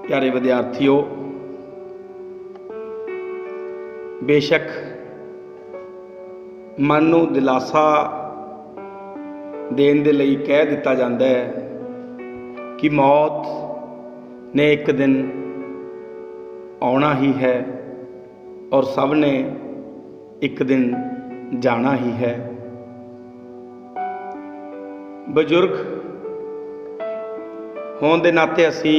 प्यारे विद्यार्थियों, बेशक मन नूं दिलासा देण दे लई कह दिता जाता है कि मौत ने एक दिन आना ही है और सब ने एक दिन जाना ही है। बजुर्ग होने के नाते असी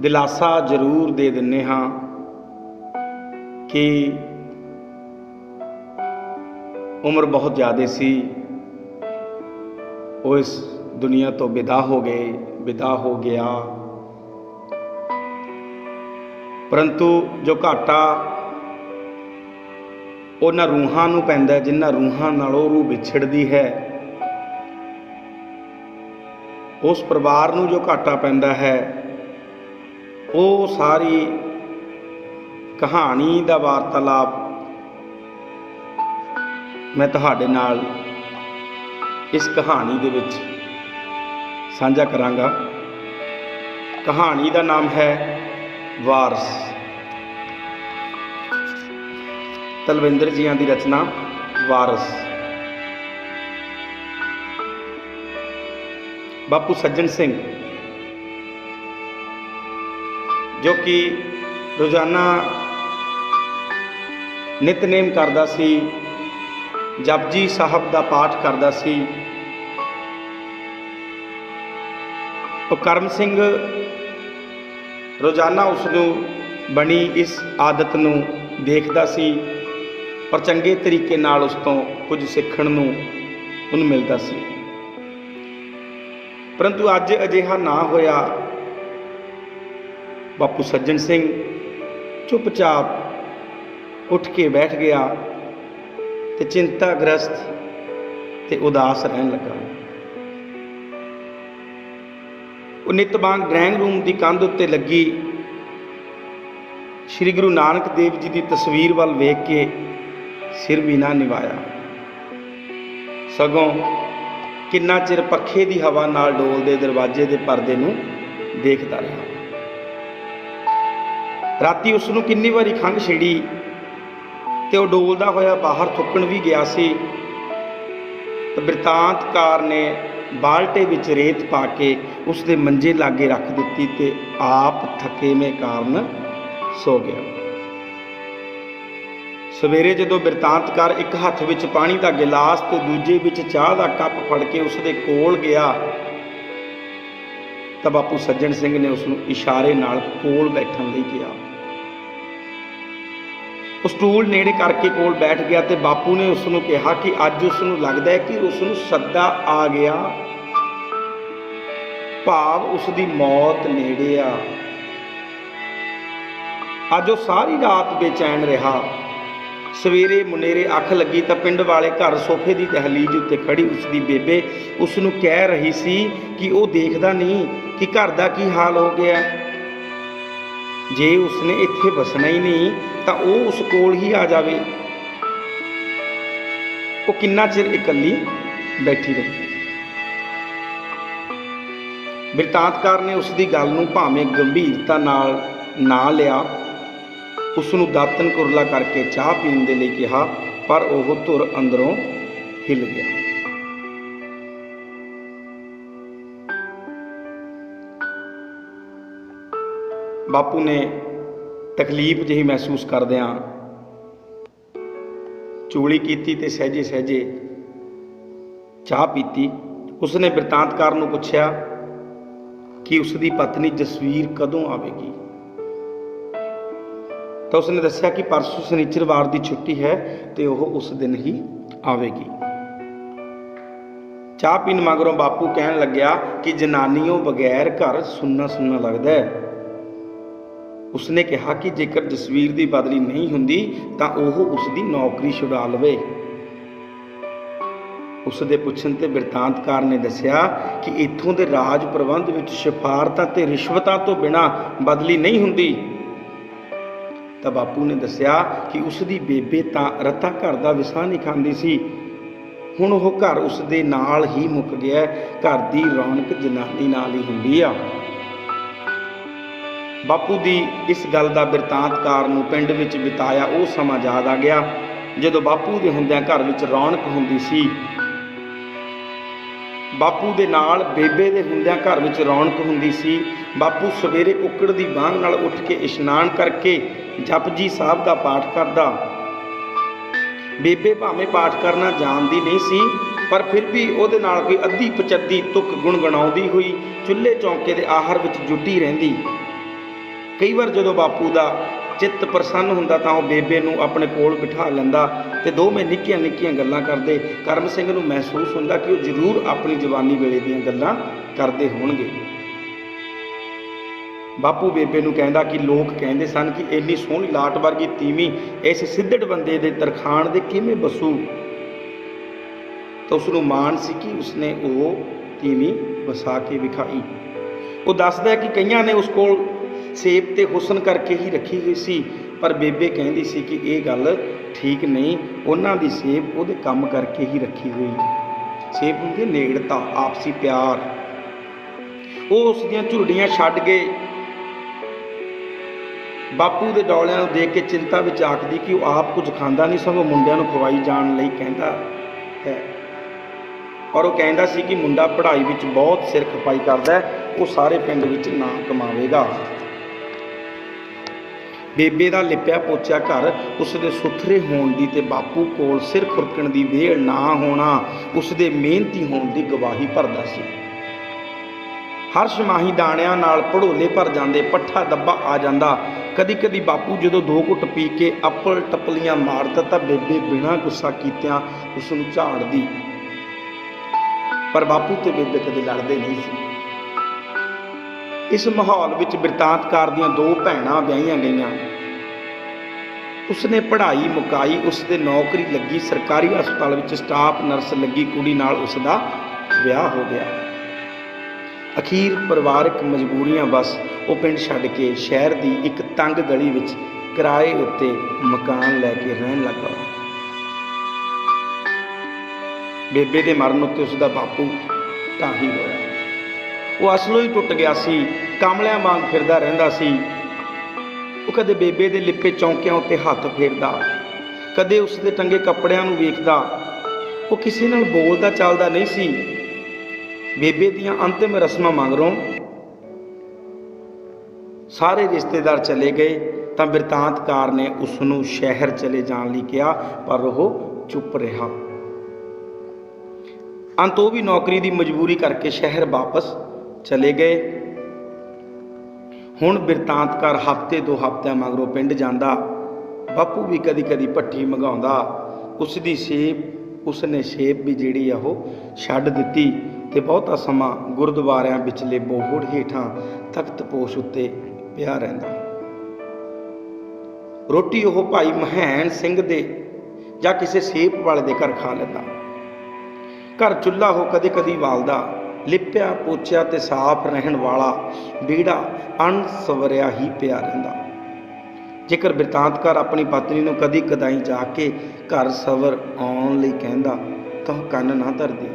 दिलासा जरूर दे दिंने हाँ कि उम्र बहुत ज़्यादा सी, वो इस दुनिया तो विदा हो गए, विदा हो गया। परंतु जो घाटा उन्हां रूहां नूं पैंदा जिन्हां रूहां नाल ओह रूह विछड़दी है, उस परिवार नूं जो घाटा पैंदा है, वो सारी कहानी दा वार्तालाप मैं तुहाडे नाल इस कहानी दे विच साझा करांगा। कहानी का नाम है वारस। तलविंदर जियां दी रचना वारस। बापू सज्जन सिंह जो कि रोजाना नितनेम करदा सी, जपजी साहब का पाठ करदा सी, तो करम सिंह रोजाना उसनूं बनी इस आदत नूं देखदा सी और चंगे तरीके नाल उस तों कुछ सीखण नूं उन्हूं मिलदा सी। परंतु अज अजिहा ना होया। बापू सज्जन सिंह चुपचाप उठ के बैठ गया ते चिंताग्रस्त ते उदास रहन लगा। वो नित वांग ड्राइंग रूम की कंध उत्ते लगी श्री गुरु नानक देव जी की तस्वीर वाल वेख के सिर भी ना निवाया, सगों किन्ना चिर पखे की हवा नाल डोलदे दरवाजे के परदे नूं देखदा रहा। राती उसनूं किन्नी वारी खंघ छिड़ी ते वो डोलदा होया बाहर थुकण भी गया सी, तो बिरतांतकार ने बाल्टे विच रेत पा के उसके मंजे लागे रख दिती ते आप थकेवें कारण सो गया। सवेरे जदों बिरतांतकार एक हत्थ विच पानी का गिलास ते दूजे विच चाह का कप फड़ के उसके कोल गया, तो बापू सज्जन सिंह ने उसनूं इशारे नाल कोल बैठण लई कहा। वो स्टूल नेड़े करके कोल बैठ गया तो बापू ने उसनूं कहा कि अज उसनूं लगदा है कि उसनूं सद्दा आ गया, भाव उसकी मौत नेड़े आ। अज वो सारी रात बेचैन रहा। सवेरे मुनेरे अख लगी तो पिंड वाले घर सोफे की दहलीज उत्ते खड़ी उसकी बेबे उसनूं कह रही सी कि वो देखदा नहीं कि घर का की हाल हो गया। जे उसने इत्थे बसना ही नहीं तो वह उस कोल ही आ जावे। वो किन्ना चिर इकल्ली बैठी रही। बिरतांतकार ने उसकी गल नूं भावें गंभीरता नाल ना लिया, उसनूं दातन कुरला करके चाह पीण दे लई कहा, पर वह धुर अंदरों हिल गया। बापू ने तकलीफ जही महसूस करदियां चूली की ते सहजे सहजे चाह पीती। उसने बिरतांतकार नूं पुछया कि उसकी पत्नी जसवीर कदों आवेगी, तो उसने दस्या कि परसों शनिचरवार की छुट्टी है तो वह उस दिन ही आवेगी। चाह पीण मगरों बापू कहन लग्या कि जनानियों बगैर घर सुन्ना सुन्ना लगता है। उसने कहा कि जेकर जसवीर की बदली नहीं हुंदी तो वह उसकी नौकरी छुड़ा लवे। उसके पुछण ते बिरतांतकार ने दस्या कि इत्थों के राज प्रबंध विच सिफारतां ते रिश्वतां तो बिना बदली नहीं हुंदी। तो बापू ने दस्या कि उसकी बेबे तां रत्ता घर का विसाह नहीं खांदी सी, हुण वो घर उसदे नाल ही मुक गया। घर की रौनक जनानी नाल ही हुंदी आ। ਬਾਪੂ ਦੀ ਇਸ ਗੱਲ ਦਾ ਬਿਰਤਾਂਤਕਾਰ ਨੂੰ ਪਿੰਡ ਵਿੱਚ ਬਿਤਾਇਆ ਉਹ ਸਮਾਂ ਯਾਦ ਆ ਗਿਆ ਜਦੋਂ ਬਾਪੂ ਦੇ ਹੁੰਦਿਆਂ ਘਰ ਵਿੱਚ ਰੌਣਕ ਹੁੰਦੀ ਸੀ। ਬਾਪੂ ਦੇ ਨਾਲ ਬੇਬੇ ਦੇ ਹੁੰਦਿਆਂ ਘਰ ਵਿੱਚ ਰੌਣਕ ਹੁੰਦੀ ਸੀ। ਬਾਪੂ ਸਵੇਰੇ ਕੁੱਕੜ ਦੀ ਬਾਂਗ ਨਾਲ ਉੱਠ ਕੇ ਇਸ਼ਨਾਨ ਕਰਕੇ ਜਪਜੀ ਸਾਹਿਬ ਦਾ ਪਾਠ ਕਰਦਾ। ਬੇਬੇ ਭਾਵੇਂ ਪਾਠ ਕਰਨਾ ਜਾਣਦੀ ਨਹੀਂ ਸੀ, ਪਰ ਫਿਰ ਵੀ ਉਹਦੇ ਨਾਲ ਕੋਈ ਅੱਧੀ ਪਚੱਧੀ ਤੁਕ ਗੁਣਗੁਣਾਉਂਦੀ ਹੋਈ ਚੁੱਲ੍ਹੇ ਚੌਂਕੇ ਦੇ ਆਹਰ ਵਿੱਚ ਜੁਟੀ ਰਹਿੰਦੀ। ਕਈ ਵਾਰ ਜਦੋਂ ਬਾਪੂ ਦਾ ਚਿੱਤ ਪ੍ਰਸੰਨ ਹੁੰਦਾ ਤਾਂ ਉਹ ਬੇਬੇ ਨੂੰ ਆਪਣੇ ਕੋਲ ਬਿਠਾ ਲੈਂਦਾ ਤੇ ਦੋਵੇਂ ਨਿੱਕੀਆਂ ਨਿੱਕੀਆਂ ਗੱਲਾਂ ਕਰਦੇ। ਕਰਮ ਸਿੰਘ ਨੂੰ ਮਹਿਸੂਸ ਹੁੰਦਾ ਕਿ ਉਹ ਜ਼ਰੂਰ ਆਪਣੀ ਜਵਾਨੀ ਵੇਲੇ ਦੀਆਂ ਗੱਲਾਂ ਕਰਦੇ ਹੋਣਗੇ। ਬਾਪੂ ਬੇਬੇ ਨੂੰ ਕਹਿੰਦਾ ਕਿ ਲੋਕ ਕਹਿੰਦੇ ਸਨ ਕਿ ਇੰਨੀ ਸੋਹਣੀ ਲਾਟ ਵਰਗੀ ਤੀਵੀਂ ਇਸ ਸਿੱਧੜ ਬੰਦੇ ਦੇ ਤਰਖਾਣ ਦੇ ਕਿਵੇਂ ਬਸੂ। ਤਾਂ ਉਸ ਨੂੰ ਮਾਣ ਸੀ ਕਿ ਉਸਨੇ ਉਹ ਤੀਵੀਂ ਵਸਾ ਕੇ ਵਿਖਾਈ। ਉਹ ਦੱਸਦਾ ਕਿ ਕਈਆਂ ਨੇ ਉਸ ਕੋਲ ਸੇਬ ਤੇ ਹੁਸਨ ਕਰਕੇ ਹੀ ਰੱਖੀ ਹੋਈ ਸੀ, ਪਰ ਬੇਬੇ ਕਹਿੰਦੀ ਸੀ ਕਿ ਇਹ ਗੱਲ ਠੀਕ ਨਹੀਂ, ਉਹਨਾਂ ਦੀ ਸੇਬ ਉਹਦੇ ਕੰਮ ਕਰਕੇ ਹੀ ਰੱਖੀ ਹੋਈ। ਸੇਬ ਹੁੰਦੀ ਨੇੜਤਾ, ਆਪਸੀ ਪਿਆਰ। ਉਹ ਉਸ ਦੀਆਂ ਝੁਰੜੀਆਂ ਛੱਡ ਗਏ। ਬਾਪੂ ਦੇ ਡੌਲਿਆਂ ਨੂੰ ਦੇਖ ਕੇ ਚਿੰਤਾ ਵਿੱਚ ਆਖਦੀ ਕਿ ਉਹ ਆਪ ਕੁਝ ਖਾਂਦਾ ਨਹੀਂ, ਸਗੋਂ ਮੁੰਡਿਆਂ ਨੂੰ ਖਵਾਈ ਜਾਣ ਲਈ ਕਹਿੰਦਾ ਹੈ। ਔਰ ਉਹ ਕਹਿੰਦਾ ਸੀ ਕਿ ਮੁੰਡਾ ਪੜ੍ਹਾਈ ਵਿੱਚ ਬਹੁਤ ਸਿਰ ਖਪਾਈ ਕਰਦਾ ਹੈ, ਉਹ ਸਾਰੇ ਪਿੰਡ ਵਿੱਚ ਨਾਂ ਕਮਾਵੇਗਾ। ਬੇਬੇ ਦਾ ਲਿਪਿਆ ਪੋਚਿਆ ਘਰ, ਉਸ ਦੇ ਸੁਥਰੇ ਹੋਣ ਦੀ ਤੇ ਬਾਪੂ ਕੋਲ ਸਿਰ ਖੁਰਕਣ ਦੀ ਵੇਲ ਨਾ ਹੋਣਾ ਉਸ ਦੇ ਮਿਹਨਤੀ ਹੋਣ ਦੀ ਗਵਾਹੀ ਭਰਦਾ ਸੀ। ਹਰ ਛਮਾਹੀ ਦਾਣਿਆਂ ਨਾਲ ਭੜੋਲੇ ਭਰ ਜਾਂਦੇ, ਪੱਠਾ ਦੱਬਾ ਆ ਜਾਂਦਾ। ਕਦੀ ਕਦੀ ਬਾਪੂ ਜਦੋਂ 2 ਘੁੱਟ ਪੀ ਕੇ ਅੱਪਲ ਟੱਪਲੀਆਂ ਮਾਰਦਾ ਤਾਂ ਬੇਬੇ ਬਿਨਾਂ ਗੁੱਸਾ ਕੀਤਿਆਂ ਉਸ ਨੂੰ ਝਾੜਦੀ। ਪਰ ਬਾਪੂ ਤੇ ਬੇਬੇ ਕਦੇ ਲੜਦੇ ਨਹੀਂ ਸੀ। ਇਸ ਮਾਹੌਲ ਵਿੱਚ ਬਿਰਤਾਂਤਕਾਰ ਦੀਆਂ 2 ਭੈਣਾਂ ਵਿਆਹੀਆਂ ਗਈਆਂ। ਉਸਨੇ ਪੜ੍ਹਾਈ ਮੁਕਾਈ, ਉਸ ਦੇ ਨੌਕਰੀ ਲੱਗੀ। ਸਰਕਾਰੀ ਹਸਪਤਾਲ ਵਿੱਚ ਸਟਾਫ ਨਰਸ ਲੱਗੀ ਕੁੜੀ ਨਾਲ ਉਸ ਦਾ ਵਿਆਹ ਹੋ ਗਿਆ। ਅਖੀਰ ਪਰਿਵਾਰਕ ਮਜਬੂਰੀਆਂ ਬਸ ਉਹ ਪਿੰਡ ਛੱਡ ਕੇ ਸ਼ਹਿਰ ਦੀ ਇੱਕ ਤੰਗ ਗਲੀ ਵਿੱਚ ਕਿਰਾਏ ਉੱਤੇ ਮਕਾਨ ਲੈ ਕੇ ਰਹਿਣ ਲੱਗਾ। ਬੇਬੇ ਦੇ ਮਰਨ ਉੱਤੇ ਉਸ ਦਾ ਬਾਪੂ ਢਾਹੀ ਹੋਇਆ। ਉਹ ਅਸਲੋਂ ਹੀ ਟੁੱਟ ਗਿਆ ਸੀ, ਕਾਮਲਿਆਂ ਵਾਂਗ ਫਿਰਦਾ ਰਹਿੰਦਾ ਸੀ। ਉਹ ਕਦੇ ਬੇਬੇ ਦੇ ਲਿਪੇ ਚੌਂਕਿਆਂ ਉੱਤੇ ਹੱਥ ਫੇਰਦਾ, ਕਦੇ ਉਸ ਦੇ ਟੰਗੇ ਕੱਪੜਿਆਂ ਨੂੰ ਵੇਖਦਾ। ਉਹ ਕਿਸੇ ਨਾਲ ਬੋਲਦਾ ਚੱਲਦਾ ਨਹੀਂ ਸੀ। ਬੇਬੇ ਦੀਆਂ ਅੰਤਿਮ ਰਸਮਾਂ ਮਗਰੋਂ ਸਾਰੇ ਰਿਸ਼ਤੇਦਾਰ ਚਲੇ ਗਏ ਤਾਂ ਬਿਰਤਾਂਤਕਾਰ ਨੇ ਉਸ ਨੂੰ ਸ਼ਹਿਰ ਚਲੇ ਜਾਣ ਲਈ ਕਿਹਾ, ਪਰ ਉਹ ਚੁੱਪ ਰਿਹਾ। ਅੰਤ ਉਹ ਵੀ ਨੌਕਰੀ ਦੀ ਮਜਬੂਰੀ ਕਰਕੇ ਸ਼ਹਿਰ ਵਾਪਸ ਚਲੇ ਗਏ। ਹੁਣ ਬਿਰਤਾਂਤਕਾਰ ਹਫ਼ਤੇ 2 ਹਫ਼ਤਿਆਂ ਮਗਰੋਂ ਪਿੰਡ ਜਾਂਦਾ। ਬਾਪੂ ਵੀ ਕਦੀ ਕਦੀ ਭੱਠੀ ਮੰਗਾਉਂਦਾ। ਉਸਨੇ ਸੇਬ ਵੀ ਜਿਹੜੀ ਆ ਉਹ ਛੱਡ ਦਿੱਤੀ ਤੇ ਬਹੁਤਾ ਸਮਾਂ ਗੁਰਦੁਆਰਿਆਂ ਵਿਚਲੇ ਬੋਹੜ ਹੇਠਾਂ ਤਖਤ ਪੋਸ਼ ਉੱਤੇ ਪਿਆ ਰਹਿੰਦਾ। ਰੋਟੀ ਉਹ ਭਾਈ ਮਹੈਨ ਸਿੰਘ ਦੇ ਜਾਂ ਕਿਸੇ ਸੇਬ ਵਾਲੇ ਦੇ ਘਰ ਖਾ ਲੈਂਦਾ। ਘਰ ਚੁੱਲ੍ਹਾ ਉਹ ਕਦੇ ਕਦੀ ਬਾਲਦਾ। ਲਿਪਿਆ ਪੋਚਿਆ ਤੇ ਸਾਫ਼ ਰਹਿਣ ਵਾਲਾ ਵਿਹੜਾ ਅਣਸਵਰਿਆ ਹੀ ਪਿਆ ਰਹਿੰਦਾ। ਜੇਕਰ ਬਿਰਤਾਂਤਕਾਰ ਆਪਣੀ ਪਤਨੀ ਨੂੰ ਕਦੀ ਕਦਾਈ ਜਾ ਕੇ ਘਰ ਸਵਰ ਆਉਣ ਲਈ ਕਹਿੰਦਾ ਤਾਂ ਉਹ ਕੰਨ ਨਾ ਧਰਦੀ।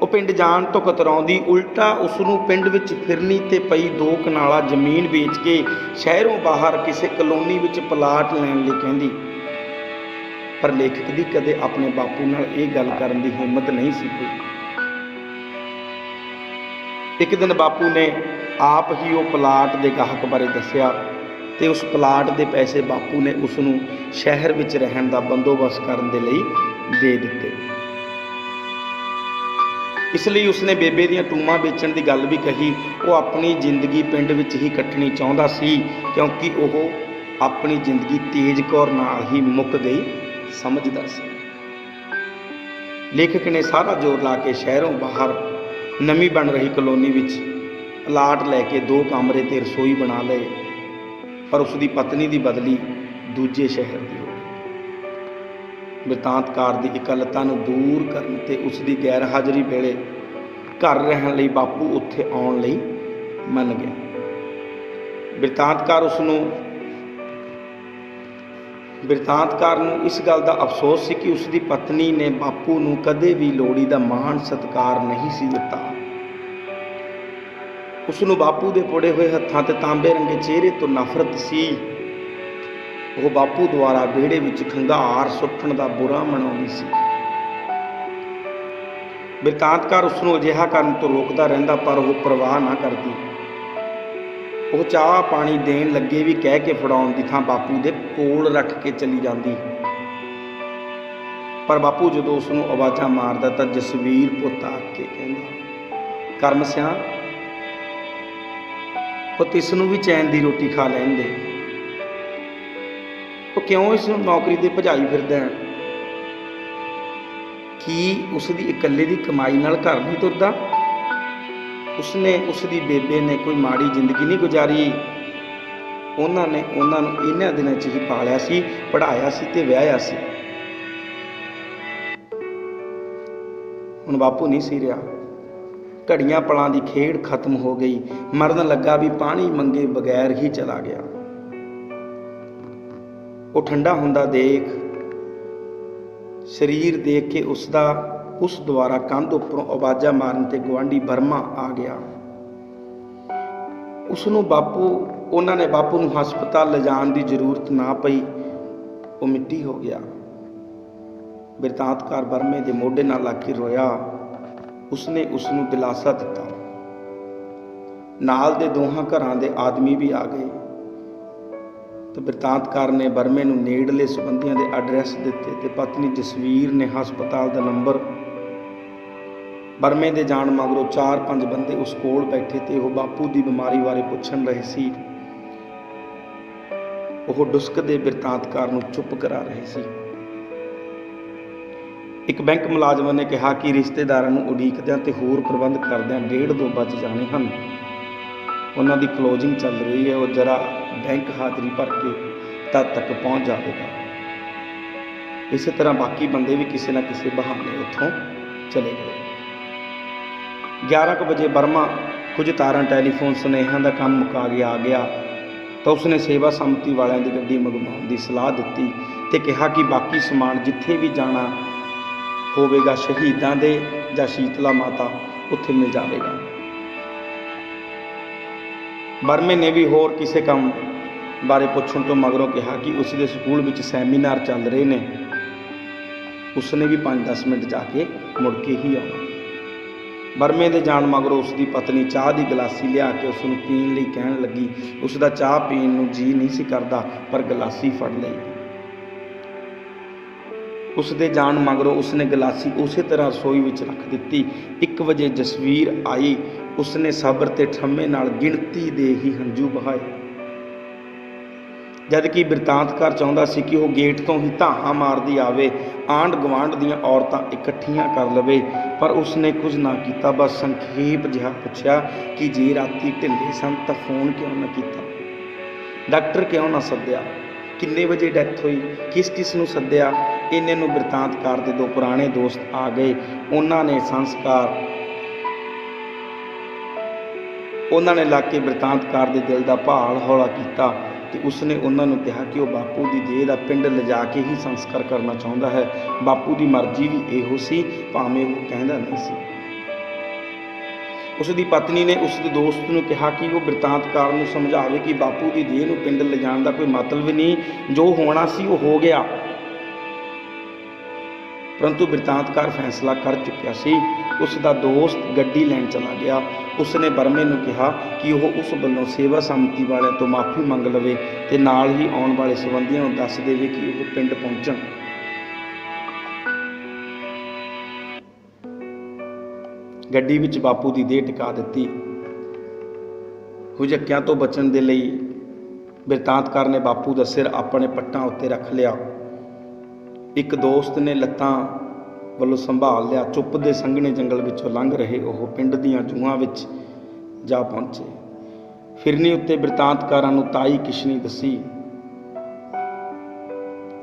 ਉਹ ਪਿੰਡ ਜਾਣ ਤੋਂ ਕਤਰਾਉਂਦੀ, ਉਲਟਾ ਉਸ ਨੂੰ ਪਿੰਡ ਵਿੱਚ ਫਿਰਨੀ ਤੇ ਪਈ 2 ਕਨਾਲਾ ਜ਼ਮੀਨ ਵੇਚ ਕੇ ਸ਼ਹਿਰੋਂ ਬਾਹਰ ਕਿਸੇ ਕਲੋਨੀ ਵਿੱਚ ਪਲਾਟ ਲੈਣ ਲਈ ਕਹਿੰਦੀ। ਪਰ ਲੇਖਕ ਦੀ ਕਦੇ ਆਪਣੇ ਬਾਪੂ ਨਾਲ ਇਹ ਗੱਲ ਕਰਨ ਦੀ ਹਿੰਮਤ ਨਹੀਂ ਸੀ ਪਈ। ਇੱਕ ਦਿਨ ਬਾਪੂ ਨੇ ਆਪ ਹੀ ਉਹ ਪਲਾਟ ਦੇ ਗਾਹਕ ਬਾਰੇ ਦੱਸਿਆ ਤੇ ਉਸ ਪਲਾਟ ਦੇ ਪੈਸੇ ਬਾਪੂ ਨੇ ਉਸ ਨੂੰ ਸ਼ਹਿਰ ਵਿੱਚ ਰਹਿਣ ਦਾ ਬੰਦੋਬਸਤ ਕਰਨ ਦੇ ਲਈ ਦੇ ਦਿੱਤੇ। ਇਸ ਲਈ ਉਸਨੇ ਬੇਬੇ ਦੀਆਂ ਟੂਮਾਂ ਵੇਚਣ ਦੀ ਗੱਲ ਵੀ ਕਹੀ। ਉਹ ਆਪਣੀ ਜ਼ਿੰਦਗੀ ਪਿੰਡ ਵਿੱਚ ਹੀ ਕੱਟਣੀ ਚਾਹੁੰਦਾ ਸੀ, ਕਿਉਂਕਿ ਉਹ ਆਪਣੀ ਜ਼ਿੰਦਗੀ ਤੇਜ ਕੌਰ ਨਾਲ ਹੀ ਮੁੱਕ ਗਈ ਸਮਝਦਾ ਸੀ। ਲੇਖਕ ਨੇ ਸਾਰਾ ਜ਼ੋਰ ਲਾ ਕੇ ਸ਼ਹਿਰੋਂ ਬਾਹਰ ਨਵੀਂ ਬਣ ਰਹੀ ਕਲੋਨੀ ਵਿੱਚ ਪਲਾਟ ਲੈ ਕੇ 2 ਕਮਰੇ ਤੇ ਰਸੋਈ ਬਣਾ ਲਏ, ਪਰ ਉਸ ਦੀ ਪਤਨੀ ਦੀ ਬਦਲੀ ਦੂਜੇ ਸ਼ਹਿਰ ਦੀ ਹੋ ਗਈ। ਬਿਰਤਾਂਤਕਾਰ ਦੀ ਇਕੱਲਤਾ ਨੂੰ ਦੂਰ ਕਰਨ ਤੇ ਉਸ ਦੀ ਗੈਰ ਹਾਜ਼ਰੀ ਵੇਲੇ ਘਰ ਰਹਿਣ ਲਈ ਬਾਪੂ ਉੱਥੇ ਆਉਣ ਲਈ ਮੰਨ ਗਿਆ। ਬਿਰਤਾਂਤਕਾਰ ਨੂੰ ਇਸ ਗੱਲ ਦਾ ਅਫਸੋਸ ਸੀ ਕਿ ਉਸ ਦੀ ਪਤਨੀ ਨੇ ਬਾਪੂ ਨੂੰ ਕਦੇ ਵੀ ਲੋੜੀ ਦਾ ਮਾਣ ਸਤਿਕਾਰ ਨਹੀਂ ਸੀ ਦਿੱਤਾ। उसनूं बापू दे पुड़े हुए हत्थां ते तांबे रंगे चेहरे तो नफरत सी। ਉਹ ਬਾਪੂ ਦੁਆਰਾ ਵਿਹੜੇ ਵਿੱਚ ਖੰਘਾਰ ਸੁੱਟਣ ਦਾ ਬੁਰਾ ਮਨਾਉਂਦੀ ਸੀ। ਬਿਰਤਾਂਤਕਾਰ ਉਸ ਨੂੰ ਅਜਿਹਾ ਕਰਨ ਤੋਂ ਰੋਕਦਾ ਰਹਿੰਦਾ, ਪਰ ਉਹ ਪਰਵਾਹ ਨਾ ਕਰਦੀ। ਉਹ ਚਾਹ ਪਾਣੀ ਦੇਣ ਲੱਗੇ ਵੀ ਕਹਿ ਕੇ ਫੜਾਉਣ ਦੀ ਥਾਂ ਬਾਪੂ ਦੇ ਕੋਲ ਰੱਖ ਕੇ ਚਲੀ ਜਾਂਦੀ। ਪਰ ਬਾਪੂ ਜਦੋਂ ਉਸ ਨੂੰ ਆਵਾਜ਼ਾਂ ਮਾਰਦਾ ਤਾਂ ਜਸਵੀਰ ਪੁੱਤ ਆ ਕੇ ਕਹਿੰਦਾ, ਕਰਮ ਸਿਆਂ ਪੁੱਤ ਇਸ ਨੂੰ ਵੀ ਚੈਨ ਦੀ ਰੋਟੀ ਖਾ ਲੈਣ ਦੇ। ਉਹ ਕਿਉਂ ਇਸ ਨੂੰ ਨੌਕਰੀ ਤੇ ਭਜਾਈ ਫਿਰਦਾ ਹੈ? ਕੀ ਉਸ ਦੀ ਇਕੱਲੇ ਦੀ ਕਮਾਈ ਨਾਲ ਘਰ ਨਹੀਂ ਤੁਰਦਾ? ਉਸਨੇ ਉਸ ਦੀ ਬੇਬੇ ਨੇ ਕੋਈ ਮਾੜੀ ਜ਼ਿੰਦਗੀ ਨਹੀਂ ਗੁਜ਼ਾਰੀ। ਉਹਨਾਂ ਨੇ ਉਹਨਾਂ ਨੂੰ ਇਹਨਾਂ ਦਿਨਾਂ 'ਚ ਹੀ ਪਾਲਿਆ ਸੀ, ਪੜ੍ਹਾਇਆ ਸੀ ਤੇ ਵਿਆਹਿਆ ਸੀ। ਹੁਣ ਬਾਪੂ ਨਹੀਂ ਸੀ ਰਿਹਾ। ਘੜੀਆਂ ਪਲਾਂ ਦੀ ਖੇਡ ਖਤਮ ਹੋ ਗਈ। ਮਰਨ ਲੱਗਾ ਵੀ ਪਾਣੀ ਮੰਗੇ ਬਗੈਰ ਹੀ ਚਲਾ ਗਿਆ। ਉਹ ਠੰਡਾ ਹੁੰਦਾ ਦੇਖ, ਸਰੀਰ ਦੇਖ ਕੇ ਉਸ ਦੁਆਰਾ ਕੰਧ ਉੱਪਰੋਂ ਆਵਾਜ਼ਾਂ ਮਾਰਨ ਤੇ ਗੁਆਂਢੀ ਬਰਮਾ ਆ ਗਿਆ। ਉਹਨਾਂ ਨੇ ਬਾਪੂ ਨੂੰ ਹਸਪਤਾਲ ਲਿਜਾਣ ਦੀ ਜ਼ਰੂਰਤ ਨਾ ਪਈ। ਉਹ ਮਿੱਟੀ ਹੋ ਗਿਆ। ਬਿਰਤਾਂਤਕਾਰ ਬਰਮੇ ਦੇ ਮੋਢੇ ਨਾਲ ਲਾ ਕੇ ਰੋਇਆ। ਉਸਨੇ ਉਸ ਨੂੰ ਦਿਲਾਸਾ ਦਿੱਤਾ। ਨਾਲ ਦੇ ਦੋਹਾਂ ਘਰਾਂ ਦੇ ਆਦਮੀ ਵੀ ਆ ਗਏ ਤੇ ਬਿਰਤਾਂਤਕਾਰ ਨੇ ਬਰਮੇ ਨੂੰ ਨੇੜਲੇ ਸੰਬੰਧੀਆਂ ਦੇ ਐਡਰੈਸ ਦਿੱਤੇ ਤੇ ਪਤਨੀ ਜਸਵੀਰ ਨੇ ਹਸਪਤਾਲ ਦਾ ਨੰਬਰ। ਬਰਮੇ ਦੇ ਜਾਣ ਮਗਰੋਂ 4-5 ਬੰਦੇ ਉਸ ਕੋਲ ਬੈਠੇ ਤੇ ਉਹ ਬਾਪੂ ਦੀ ਬਿਮਾਰੀ ਬਾਰੇ ਪੁੱਛਣ ਰਹੇ ਸੀ। ਉਹ ਡੁਸਕਦੇ ਬਿਰਤਾਂਤਕਾਰ ਨੂੰ ਚੁੱਪ ਕਰਾ ਰਹੇ ਸੀ। ਇੱਕ ਬੈਂਕ ਮੁਲਾਜ਼ਮ ਨੇ ਕਿਹਾ ਕਿ ਰਿਸ਼ਤੇਦਾਰਾਂ ਨੂੰ ਉਡੀਕਦਿਆਂ ਤੇ ਹੋਰ ਪ੍ਰਬੰਧ ਕਰਦਿਆਂ 1:30-2 ਵੱਜ ਜਾਣੇ ਹਨ। ਉਹਨਾਂ ਦੀ ਕਲੋਜ਼ਿੰਗ ਚੱਲ ਰਹੀ ਹੈ। ਉਹ ਜਰਾ ਬੈਂਕ ਹਾਜ਼ਰੀ ਭਰ ਕੇ ਤਦ ਤੱਕ ਪਹੁੰਚ ਜਾਵੇਗਾ। ਇਸੇ ਤਰ੍ਹਾਂ ਬਾਕੀ ਬੰਦੇ ਵੀ ਕਿਸੇ ਨਾ ਕਿਸੇ ਬਹਾਨੇ ਉੱਥੋਂ ਚਲੇ ਗਏ। 11 ਵਜੇ ਬਰਮਾ ਕੁਝ ਤਾਰਾਂ ਟੈਲੀਫੋਨ ਸੁਨੇਹਿਆਂ ਦਾ ਕੰਮ ਮੁਕਾ ਕੇ ਆ ਗਿਆ ਤਾਂ ਉਸਨੇ ਸੇਵਾ ਸੰਮਤੀ ਵਾਲਿਆਂ ਦੀ ਗੱਡੀ ਮੰਗਵਾਉਣ ਦੀ ਸਲਾਹ ਦਿੱਤੀ ਤੇ ਕਿਹਾ ਕਿ ਬਾਕੀ ਸਮਾਨ ਜਿੱਥੇ ਵੀ ਜਾਣਾ ਹੋਵੇਗਾ ਸ਼ਹੀਦਾਂ ਦੇ ਜਾਂ ਸ਼ੀਤਲਾ ਮਾਤਾ ਉੱਥੇ ਮਿਲ ਜਾਵੇਗਾ। ਬਰਮੇ ਨੇ ਵੀ ਹੋਰ ਕਿਸੇ ਕੰਮ ਬਾਰੇ ਪੁੱਛਣ ਤੋਂ ਮਗਰੋਂ ਕਿਹਾ ਕਿ ਉਸ ਦੇ ਸਕੂਲ ਵਿੱਚ ਸੈਮੀਨਾਰ ਚੱਲ ਰਹੇ ਨੇ। ਉਸਨੇ ਵੀ 5-10 ਮਿੰਟ ਜਾ ਕੇ ਮੁੜ ਕੇ ਹੀ ਆਉਣਾ। ਬਰਮੇ ਦੇ ਜਾਣ ਮਗਰੋਂ ਉਸ ਦੀ ਪਤਨੀ ਚਾਹ ਦੀ ਗਲਾਸੀ ਲਿਆ ਕੇ ਉਸ ਨੂੰ ਪੀਣ ਲਈ ਕਹਿਣ ਲੱਗੀ। ਉਸ ਦਾ ਚਾਹ ਪੀਣ ਨੂੰ ਜੀ ਨਹੀਂ ਸੀ ਕਰਦਾ, ਪਰ ਗਲਾਸੀ ਫੜ ਲਈ। ਉਸ ਦੇ ਜਾਣ ਮਗਰੋਂ ਉਸਨੇ ਗਲਾਸੀ ਉਸੇ ਤਰ੍ਹਾਂ ਰਸੋਈ ਵਿੱਚ ਰੱਖ ਦਿੱਤੀ। 1 ਵਜੇ ਜਸਵੀਰ ਆਈ। ਉਸਨੇ ਸਬਰ ਤੇ ਠੰਮੇ ਨਾਲ ਗਿਣਤੀ ਦੇ ਹੀ ਹੰਝੂ ਬਹਾਏ। ਜਦ ਕਿ ਬਿਰਤਾਂਤਕਾਰ ਚਾਹੁੰਦਾ ਸੀ ਕਿ ਉਹ ਗੇਟ ਤੋਂ ਹੀ ਧਾਹਾਂ ਮਾਰਦੀ ਆਵੇ, ਆਂਢ ਗੁਆਂਢ ਦੀਆਂ ਔਰਤਾਂ ਇਕੱਠੀਆਂ ਕਰ ਲਵੇ, ਪਰ ਉਸਨੇ ਕੁਝ ਨਾ ਕੀਤਾ। ਬਸ ਸੰਖੇਪ ਜਿਹਾ ਪੁੱਛਿਆ ਕਿ ਜੇ ਰਾਤੀ ਢਿੱਲੇ ਸਨ ਤਾਂ ਫੋਨ ਕਿਉਂ ਨਾ ਕੀਤਾ, ਡਾਕਟਰ ਕਿਉਂ ਨਾ ਸੱਦਿਆ, ਕਿੰਨੇ ਵਜੇ ਡੈਥ ਹੋਈ, ਕਿਸ ਕਿਸ ਨੂੰ ਸੱਦਿਆ। ਇੰਨੇ ਨੂੰ ਬਿਰਤਾਂਤਕਾਰ ਦੇ 2 ਪੁਰਾਣੇ ਦੋਸਤ ਆ ਗਏ। ਉਹਨਾਂ ਨੇ ਲਾ ਕੇ ਬਿਰਤਾਂਤਕਾਰ ਦੇ ਦਿਲ ਦਾ ਭਾਲ ਹੌਲਾ ਕੀਤਾ ਤੇ ਉਸਨੇ ਉਹਨਾਂ ਨੂੰ ਕਿਹਾ ਕਿ ਉਹ ਬਾਪੂ ਦੀ ਦੇਹ ਦਾ ਪਿੰਡ ਲਿਜਾ ਕੇ ਹੀ ਸੰਸਕਾਰ ਕਰਨਾ ਚਾਹੁੰਦਾ ਹੈ। ਬਾਪੂ ਦੀ ਮਰਜ਼ੀ ਵੀ ਇਹੋ ਸੀ, ਭਾਵੇਂ ਉਹ ਕਹਿੰਦਾ ਨਹੀਂ ਸੀ। ਉਸ ਦੀ ਪਤਨੀ ਨੇ ਉਸ ਦੇ ਦੋਸਤ ਨੂੰ ਕਿਹਾ ਕਿ ਉਹ ਬਿਰਤਾਂਤਕਾਰ ਨੂੰ ਸਮਝਾਵੇ ਕਿ ਬਾਪੂ ਦੀ ਦੇਹ ਨੂੰ ਪਿੰਡ ਲਿਜਾਣ ਦਾ ਕੋਈ ਮਤਲਬ ਨਹੀਂ, ਜੋ ਹੋਣਾ ਸੀ ਉਹ ਹੋ ਗਿਆ। ਪਰੰਤੂ ਬਿਰਤਾਂਤਕਾਰ ਫੈਸਲਾ ਕਰ ਚੁੱਕਿਆ ਸੀ। ਉਸ ਦਾ ਦੋਸਤ ਗੱਡੀ ਲੈਣ ਚਲਾ ਗਿਆ। ਉਸਨੇ ਬਰਮੇ ਨੂੰ ਕਿਹਾ ਕਿ ਉਹ ਉਸ ਵੱਲੋਂ ਸੇਵਾ ਸੰਮਤੀ ਵਾਲਿਆਂ ਤੋਂ ਮਾਫੀ ਮੰਗ ਲਵੇ ਤੇ ਨਾਲ ਹੀ ਆਉਣ ਵਾਲੇ ਸੰਬੰਧੀਆਂ ਨੂੰ ਦੱਸ ਦੇਵੇ ਕਿ ਉਹ ਪਿੰਡ ਪਹੁੰਚਣ। ਗੱਡੀ ਵਿੱਚ ਬਾਪੂ ਦੀ ਦੇਹ ਟਿਕਾ ਦਿੱਤੀ। ਹੁਜਕਿਆਂ ਤੋਂ ਬਚਣ ਦੇ ਲਈ ਬਿਰਤਾਂਤਕਾਰ ਨੇ ਬਾਪੂ ਦਾ ਸਿਰ ਆਪਣੇ ਪੱਟਾਂ ਉੱਤੇ ਰੱਖ ਲਿਆ। ਇੱਕ ਦੋਸਤ ਨੇ ਲੱਤਾਂ ਵੱਲੋਂ ਸੰਭਾਲ ਲਿਆ। ਚੁੱਪ ਦੇ ਸੰਘਣੇ ਜੰਗਲ ਵਿੱਚੋਂ ਲੰਘ ਰਹੇ ਉਹ ਪਿੰਡ ਦੀਆਂ ਜੂਹਾਂ ਵਿੱਚ ਜਾ ਪਹੁੰਚੇ। ਫਿਰਨੀ ਉੱਤੇ ਬਿਰਤਾਂਤਕਾਰਾਂ ਨੂੰ ਤਾਈ ਕਿਸ਼ਨੀ ਦੱਸੀ।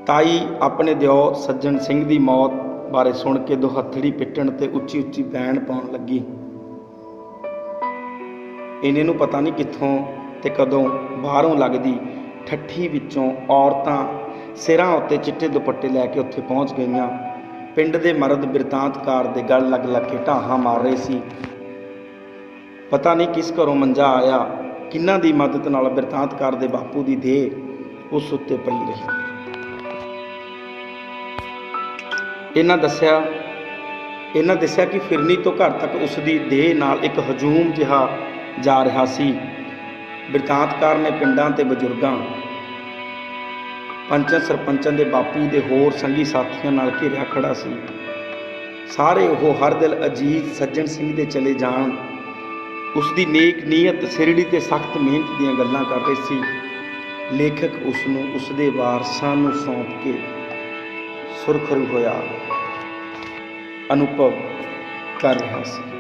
ਤਾਈ ਆਪਣੇ ਦਿਓ ਸੱਜਣ ਸਿੰਘ ਦੀ ਮੌਤ ਬਾਰੇ ਸੁਣ ਕੇ ਦੁਹੱਥੜੀ ਪਿੱਟਣ ਤੇ ਉੱਚੀ ਉੱਚੀ ਬੈਣ ਪਾਉਣ ਲੱਗੀ। ਇਹਨੇ ਨੂੰ ਪਤਾ ਨਹੀਂ ਕਿੱਥੋਂ ਤੇ ਕਦੋਂ ਬਾਹਰੋਂ ਲੱਗਦੀ ਠੱਠੀ ਵਿੱਚੋਂ ਔਰਤਾਂ ਸਿਰਾਂ ਉੱਤੇ ਚਿੱਟੇ ਦੁਪੱਟੇ ਲੈ ਕੇ ਉੱਥੇ ਪਹੁੰਚ ਗਈਆਂ। ਪਿੰਡ ਦੇ ਮਰਦ ਬਿਰਤਾਂਤਕਾਰ ਦੇ ਗਲ ਲੱਗ ਲੱਗ ਕੇ ਢਾਹਾਂ ਮਾਰ ਰਹੇ ਸੀ। ਪਤਾ ਨਹੀਂ ਕਿਸ ਘਰੋਂ ਮੰਜਾ ਆਇਆ, ਕਿਹਨਾਂ ਦੀ ਮਦਦ ਨਾਲ ਬਿਰਤਾਂਤਕਾਰ ਦੇ ਬਾਪੂ ਦੀ ਦੇਹ ਉਸ ਉੱਤੇ ਪਈ ਰਹੀ। ਇਹਨਾਂ ਦੱਸਿਆ ਕਿ ਫਿਰਨੀ ਤੋਂ ਘਰ ਤੱਕ ਉਸ ਦੀ ਦੇਹ ਨਾਲ ਇੱਕ ਹਜੂਮ ਜਿਹਾ ਜਾ ਰਿਹਾ ਸੀ। ਬਿਰਤਾਂਤਕਾਰ ਨੇ ਪਿੰਡਾਂ ਤੇ ਬਜ਼ੁਰਗਾਂ, ਪੰਚਾਂ ਸਰਪੰਚਾਂ ਦੇ ਬਾਪੂ ਦੇ ਹੋਰ ਸੰਗੀ ਸਾਥੀਆਂ ਨਾਲ ਘਿਰਿਆ ਖੜਾ ਸੀ। ਸਾਰੇ ਉਹ ਹਰ ਦਿਲ ਅਜੀਤ ਸੱਜਣ ਸਿੰਘ ਦੇ ਚਲੇ ਜਾਣ, ਉਸ ਦੀ ਨੇਕ ਨੀਅਤ, ਸਿਰੜੀ ਤੇ ਸਖਤ ਮਿਹਨਤ ਦੀਆਂ ਗੱਲਾਂ ਕਰ ਰਹੇ ਸੀ। ਲੇਖਕ ਉਸ ਨੂੰ ਉਸ ਦੇ ਵਾਰਸਾਂ ਨੂੰ ਸੌਂਪ ਕੇ ਸੁਰਖਰੂ ਹੋਇਆ ਅਨੁਭਵ ਕਰ ਰਿਹਾ ਸੀ।